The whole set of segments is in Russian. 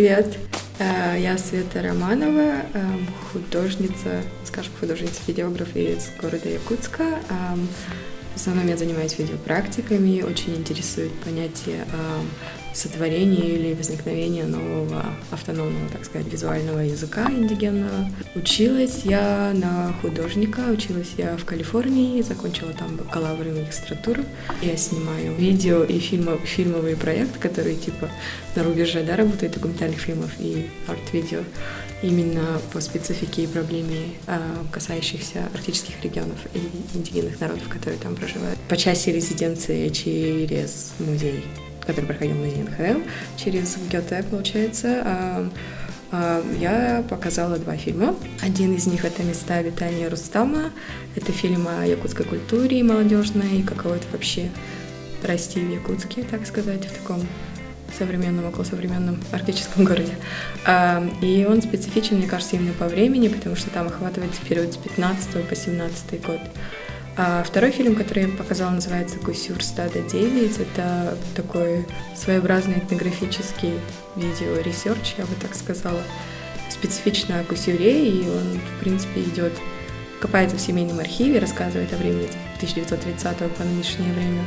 Привет, я Света Романова, художница, художница, видеограф из города Якутска. В основном я занимаюсь видеопрактиками, очень интересует понятие сотворения или возникновения нового автономного, так сказать, визуального языка индигенного. Училась я на художника, училась я в Калифорнии, закончила там бакалавр и магистратуру. Я снимаю видео и фильмовые проекты, которые типа на рубеже, да, работают документальных фильмов и арт-видео, именно по специфике и проблеме, касающихся арктических регионов и индигенных народов, которые там проживают. По части резиденции через музей, который проходил в музее НХЛ, через ГТ, получается, я показала 2 фильма. Один из них — это «Места обитания Рустама». Это фильм о якутской культуре молодежной, и каково это вообще расти в Якутске, так сказать, в таком современном, околосовременном арктическом городе. И он специфичен, мне кажется, именно по времени, потому что там охватывается период с 15 по 17 год. Второй фильм, который я показала, называется «Кусюр стада 9». Это такой своеобразный этнографический видеоресерч, я бы так сказала, специфично о Кусюре, и он, в принципе, копается в семейном архиве, рассказывает о времени 1930 по нынешнее время,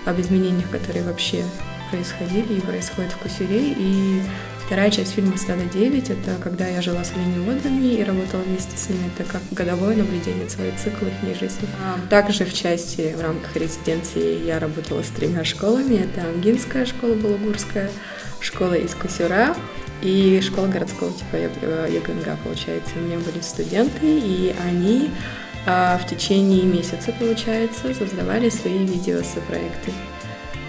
об изменениях, которые вообще происходили и происходят в Кусюре. И вторая часть фильма «Стадо 9» — это когда я жила с оленеводами и работала вместе с ними. Это как годовое наблюдение своих циклов их жизни. Также в рамках резиденции я работала с 3 школами. Это Амгинская школа, Балагурская школа из Кусюра и школа городского типа ЯГНГ, получается. У меня были студенты, и они в течение месяца, получается, создавали свои видеосопроекты.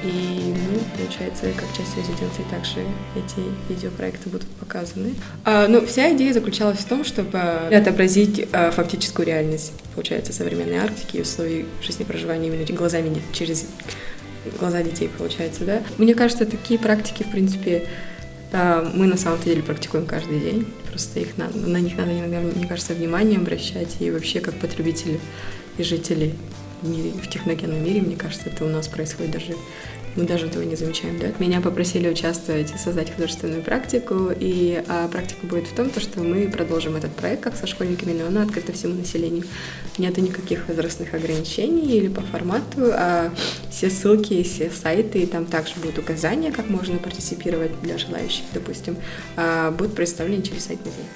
И, получается, как часть резиденции также эти видеопроекты будут показаны. Вся идея заключалась в том, чтобы отобразить фактическую реальность, получается, современной Арктики и условий жизни проживания именно через глаза детей, получается, да. Мне кажется, такие практики, в принципе, мы на самом деле практикуем каждый день. Просто на них надо иногда, мне кажется, внимание обращать. И вообще, как потребители и жители в техногенном мире, мне кажется, это у нас происходит мы даже этого не замечаем, да? Меня попросили участвовать и создать художественную практику, и практика будет в том, что мы продолжим этот проект как со школьниками, но она открыта всему населению. Нету никаких возрастных ограничений или по формату, все ссылки, все сайты, и там также будут указания, как можно партиципировать для желающих, допустим, будут представлены через сайт музея.